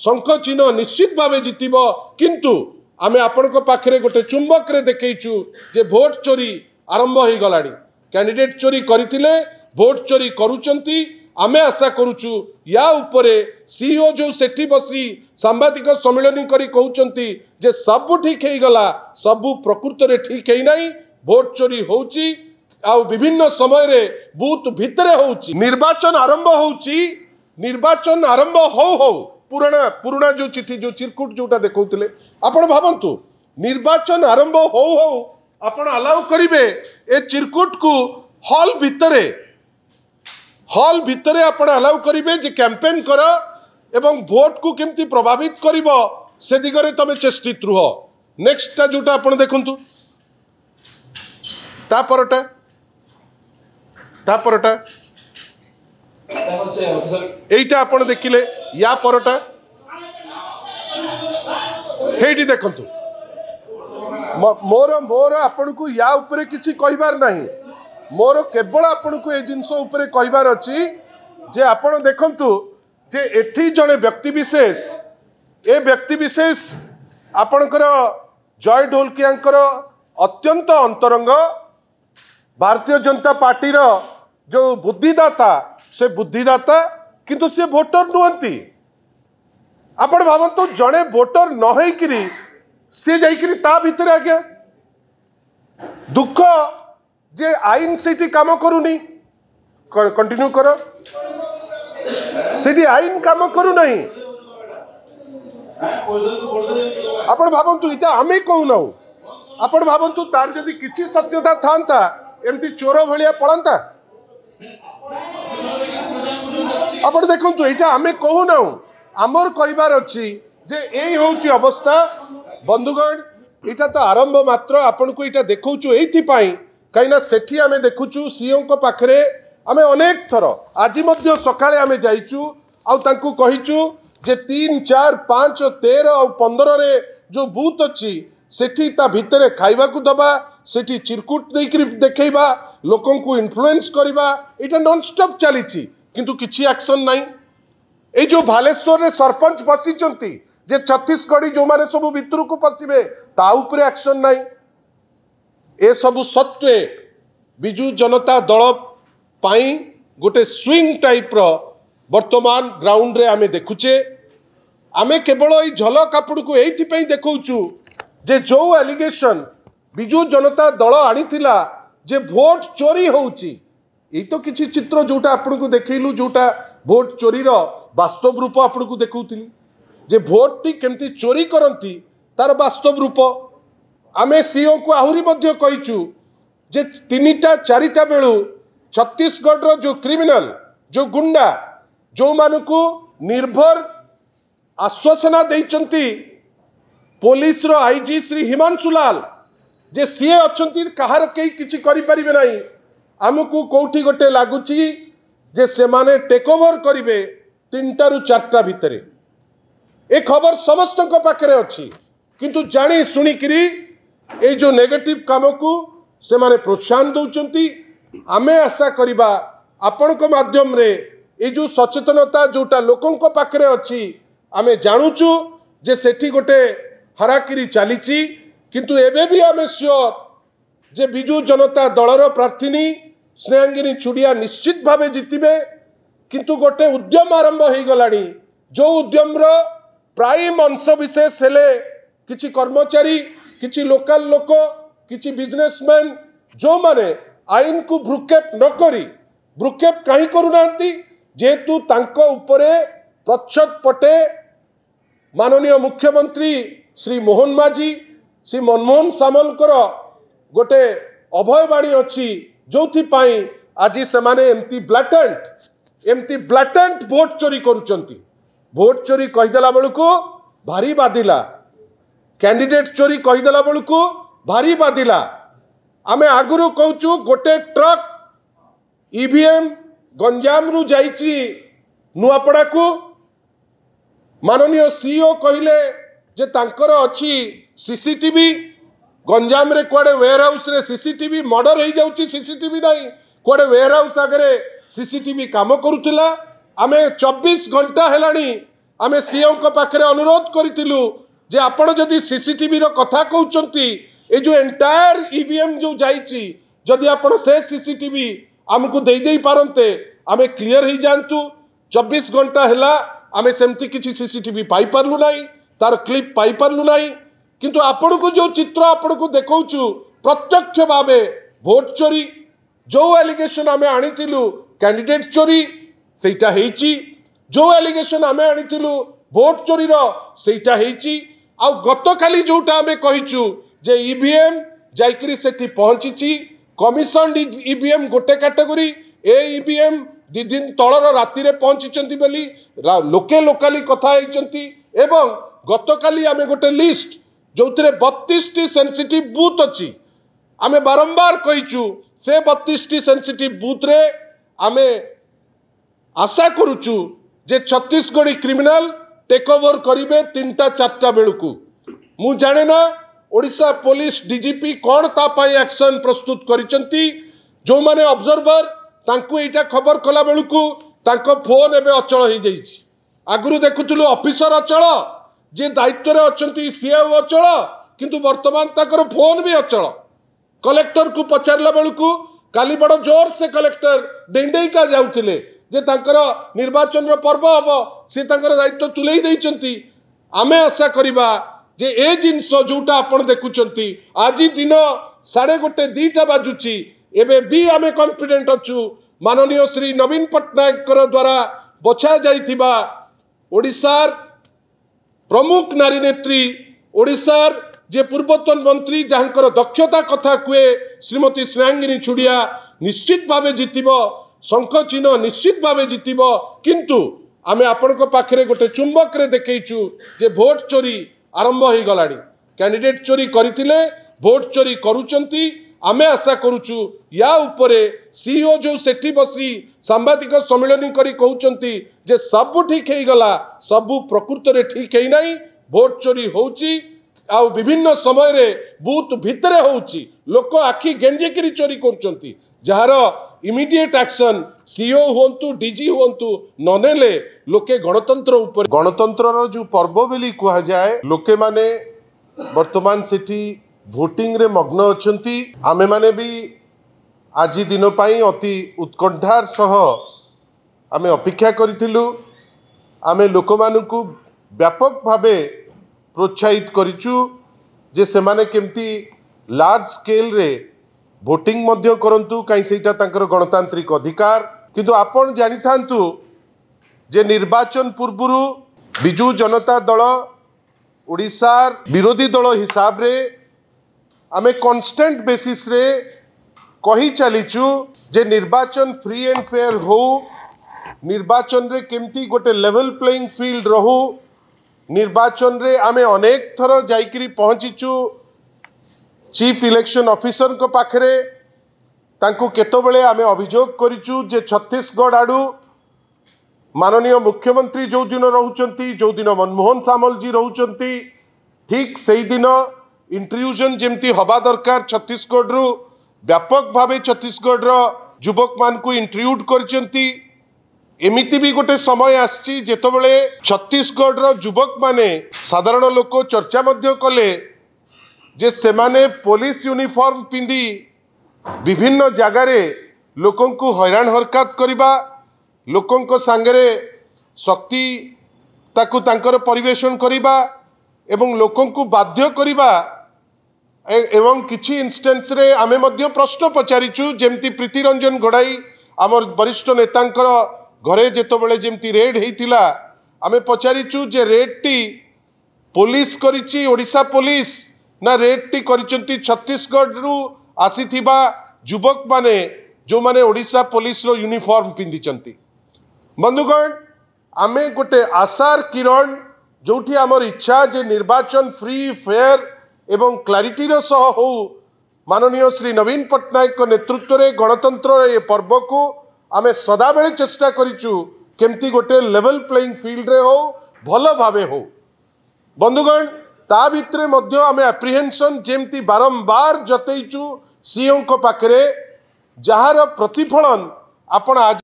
शंख चिन्ह निश्चित भाव जितब किंतु आमे आपनको पाखरे गोटे चुंबक रे देखैछु जे भोट चोरी आरंभ हो गलानी कैंडिडेट चोरी करथिले भोट चोरी करूचंती आमे आशा करूचु या उपरे सीईओ जो सेठी बसी सांबादिक सम्मेलन करी कहउचंती जे सब ठीक हे गला सब प्रकृत रे ठीक हे नाही भोट चोरी होउची आ विभिन्न समय रे बूथ भितरे होउची निर्वाचन आरंभ हो पुराना पुराना जो चिठी जो चिरकुट जोटा देखौतले आपण भाबंतु निर्वाचन आरंभ हो आपण अलाउ करिवे ए चिरकुट को हॉल भितरे आपण अलाउ करिवे जे कैंपेन कर एवं भोट को केमती प्रभावित करिवो से दिगरे तमे चेष्टित रुह नेक्स्ट टा जोटा आपण देखंतु ता परटा एटा आपण देखिले या परटा हेटी देखंतु मोर आपण को या ऊपर किछि कहिबार नाही मोर केवल आपण को ए जिंस ऊपर कहिबार अछि जे आपण देखंतु जे एठी जने व्यक्ति विशेष आपणकर जय ढोलकियांकर अत्यंत अंतरंग भारतीय जनता पार्टी रो जो बुद्धिदाता से बुद्धिदाता किंतु से वोटर नुहंती आपण भावंतु जड़े वोटर न होइकरी से जाइकरी ता भितर आज्ञा दुख जे आईन सेठी काम करूनी कंटिन्यू करो सेठी आईन काम करू नहीं आपण भावंतु इटा आमे कहूना आपण भावंतु तार जदि किछि सत्यता थांता एमती चोर भलिया पळंता आपण देखंतु एटा आमे कहूना आमर कहिबार अछि जे एई होउची अवस्था बंधुगण इटा तो आरंभ मात्र आपण को इटा देखौचु एथि पई काइना सेठी आमे देखुचु सीओ को पाखरे आमे अनेक थर आज मध्य सकाळे आमे जाइचु आ तांकू कहिचु जे 3 4 5 13 और 15 रे जो बूथ अछि सेठी ता भितरे खाइबा को दबा सेठी चिरकुट देकरी देखैबा लोकन को इन्फ्लुएंस करबा इटा नॉन स्टॉप चलीची किंतु किछि एक्शन नाही ए जो भालेश्वर रे सरपंच बसिचंती जे छत्तीसगढ़ी जो माने सब भितर को पसिबे ता ऊपर एक्शन नाही ए सब सत्वे बिजू जनता दल पाई गोटे स्विंग टाइप रो वर्तमान ग्राउंड रे आमे देखुचे आमे केवल ई झलक आपड़ को एथि पई देखौचु जे जो एलिगेशन बिजू जनता दल आनीथिला जे भोट चोरी होउची ई तो किछि चित्र जोटा आपन को देखैलु जोटा भोट चोरी रो वास्तव रूप आपन को देखौतिली जे भोट टी केमती चोरी करंती तार वास्तव रूप आमे सीओ को आहुरी मध्य कहिचु जे 3टा 4टा बेलू छत्तीसगढ़ रो जो क्रिमिनल जो गुंडा जो मानकू निर्भर आश्वासना देइचंती पुलिस रो आईजी श्री हिमांशु लाल जे सीए अछंती कहार केही किछि करि परिबे नाही हमकू कोठी गोटे लागुची जे से माने टेक ओवर करिवे 3टा रु 4टा भितरे ए खबर समस्त को पाखरे अछि किंतु जानी सुनी करी ए जो नेगेटिव काम को से माने प्रोत्साहन दउचंती आमे आशा करिबा आपण को माध्यम रे ए जो सचेतनता जोटा लोकन को पाखरे अछि आमे जानुचु जे सेठी गोटे हराकिरी चलीची किंतु एबे भी आमे श्योर जे बिजू जनता दलर प्रार्थीनी स्नेहांगिनी चुड़िया निश्चित भावे जितिबे किंतु गोटे उद्यम आरंभ हो गलानी जो उद्यम रो प्राइम अंश विशेष हेले किछि कर्मचारी किछि लोकल लोक किछि बिजनेसमैन जो माने आईन को भ्रुक्षेप न करी भ्रुक्षेप कहीं करूनांती जेतु तांको उपरे प्रच्छद पटे माननीय मुख्यमंत्री श्री मोहन माझी श्री मनमोहन सामलकर गोटे अभयवाणी अच्छी जो आज से माने एमती ब्लाटेंट भोट चोरी करुचंती भोट चोरी कहीदेला बेलू भारी बाधिला कैंडिडेट चोरी कहीदेला बेलू भारी बाधिला आमे आगुरु कहूचु गोटे ट्रक ईवीएम गंजाम रु जाइची नुआपड़ा को माननीय सीईओ कहले जे तांकर अच्छी सीसीटीवी गंजाम रे कुआडे वेयर हाउस रे सीसीटीवी मर्डर हो जाउची सीसीटीवी नहीं कुआडे वेयर हाउस आगे सीसीटीवी काम करुला आमे 24 घंटा हेलानी आमे सीएम को पाखरे अनुरोध करितिलु जे आपण जदि सीसीटीवी रो कथा कहउचंती ए जो एंटायर ईवीएम जो जाईची जदि आपण से सीसीटीवी हमकु देई देई पारंते आमे क्लियर ही जानतु 24 घंटा हैला आमे सेमती किछि सीसीटीवी पाई परलु नाही तार क्लिप पाई परलु नाही किंतु आपण को जो चित्र आपण को देखौचु प्रत्यक्ष भावे भोट चोरी जो एलिगेशन आमे आनितिलु कैंडिडेट चोरी सेटा हेची जो एलिगेशन आमे आनितिलु भोट चोरी रो सेटा हेची आ गतकाली जोटा आमे कहिचु जे ईवीएम जाइकरी सेठी पहुंचीची कमिशन ईवीएम गोटे कैटेगरी ए ईवीएम 2 दिन तलर राति रे पहुंचीचंती बोली लोके लोकाली कथा हेचंती एवं गतकाली आमे गोटे लिस्ट जोथिरे 32 टी सेंसिटिव बूथ अछि आमे बारंबार कहिचु से 32 टी सेंसिटिव बूथ रे आमे आशा करूचु जे छत्तीसगढ़ क्रिमिनल टेक ओवर करिवे 3टा 4टा बेलकु मु जाने ना ओडिशा पुलिस डीजीपी कौन ता पाई एक्शन प्रस्तुत करिसंती जो माने ऑब्जर्वर तांकु एटा खबर कला बेलकु तांको फोन एबे अचल हो जाईछि आगुरु देखुतलु ऑफिसर अचल जे दायित्व रे अछंती सीएओ अचल किंतु वर्तमान ताकर फोन भी अचल कलेक्टर को पचारला बेलकु काली बड़ जोर से कलेक्टर डेंडेका जाउथिले जे तांकर निर्वाचन रो पर्व हबो से तांकर दायित्व तुलेई दैचंती आमे आशा करिबा जे ए जिनस जोटा आपण देखुचंती आज दिन 1:30 2टा बाजुची एबे भी आमे कॉन्फिडेंट अछु माननीय श्री नवीन पट्टनायक द्वारा बछा जाइथिबा ओडिशार प्रमुख नारी नेत्री ओडिशार जे पूर्वतन मंत्री जहाँकर दक्षता कथा कुए श्रीमती स्नेहांगिनी छुड़िया निश्चित भावे जितिबो शंख चिन्ह निश्चित भावे जितिबो किंतु आमे आपण पाखरे गोटे चुंबक रे देखैचु जे भोट चोरी आरंभ हो गलानी कैंडिडेट चोरी करथिले भोट चोरी करूचंती आमे आशा करूचु या उपरे सीईओ जो सेठी बसी सांबादिक सम्मेलन करी कहउचंती जे सब ठीक हे गला सब प्रकृत रे ठीक हे नाही भोट चोरी होउची आ विभिन्न समय रे बूथ भितरे होउची लोक आखि गेंजेकरी चोरी करूचंती जहार इमीडिएट एक्शन सीईओ हुंतु डीजी हुंतु ननेले लोके गणतंत्र ऊपर गणतंत्र रो जो पर्व बेली कुहा जाए लोके माने वर्तमान सिटी भोटिंग रे मग्न अछंती आमे माने भी आज दिन पाई अति उत्कंठार सह आमे अपेक्षा करिथिलु आमे लोक मानकु व्यापक भावे प्रोत्साहित करिचु जे सेमाने केमती लार्ज स्केल रे भोटिंग मध्य करंतु कहीं सेटा तांकर गणतांत्रिक अधिकार किंतु आपण जानि थांतु जे निर्वाचन पूर्वरु बिजू जनता दल ओडिशार विरोधी दल हिसाब रे आमे कांस्टेंट बेसिस रे कही चलीचु जे निर्वाचन फ्री एंड फेयर हो निर्वाचन रे केमती गोटे लेवल प्लेइंग फील्ड रहू निर्वाचन रे आमे अनेक थर जाइकरी पहुंचीचु चीफ इलेक्शन ऑफिसर को पाखरे तांको केतबेले आमे अभियोग करिचु जे छत्तीसगढ़ आडू माननीय मुख्यमंत्री जो दिन रहउचंती जो दिन मनमोहन सामल जी रहउचंती ठीक सही दिन इंट्रूजन जेमती हवा दरकार छत्तीसगढ़ रु व्यापक भावे छत्तीसगढ़ रो युवक मान को इंट्रूड करचंती एमिति भी गोटे समय आछि जेतबेले छत्तीसगढ़ रो युवक माने साधारण लोक चर्चा मध्य कले जे सेमाने पुलिस यूनिफॉर्म पिंदी विभिन्न जगारे लोकों को हैरान हरकत करिबा लोकों को सांगरे शक्ति ताकू तांकर परिवेशन करिबा एवं लोकों को बाध्य करिबा एवं किछि इंस्टेंस रे आमे मध्य प्रश्न पचारिचु जेमती प्रीति रंजन घोड़ाई आमर वरिष्ठ नेतांकर घरे जेतबेले जेमती रेड हेतिला आमे पचारिचु जे रेड टी पुलिस करिछि ओडिशा पुलिस ना रेड टी करिसंती छत्तीसगढ़ रु आसीथिबा युवक माने जो माने ओडिशा पुलिस रो यूनिफॉर्म पिंदिचंती बंधुगण आमे गोटे आशार किरण जोठी आमर इच्छा जे निर्वाचन फ्री फेयर एवं क्लारिटी रो सह हो माननीय श्री नवीन पट्टनायक नेतृत्व रे गणतंत्र ये पर्व को आमे सदा बेले चेष्टा करिचु केमती गोटे लेवल प्लेइंग फील्ड रे हो भल भावे हो बंधुगण ता भितरे मध्य आमे एप्रिहेंशन जेमती बारंबार जतैचु सीएम को पाखरे जहार प्रतिफलन आपण आज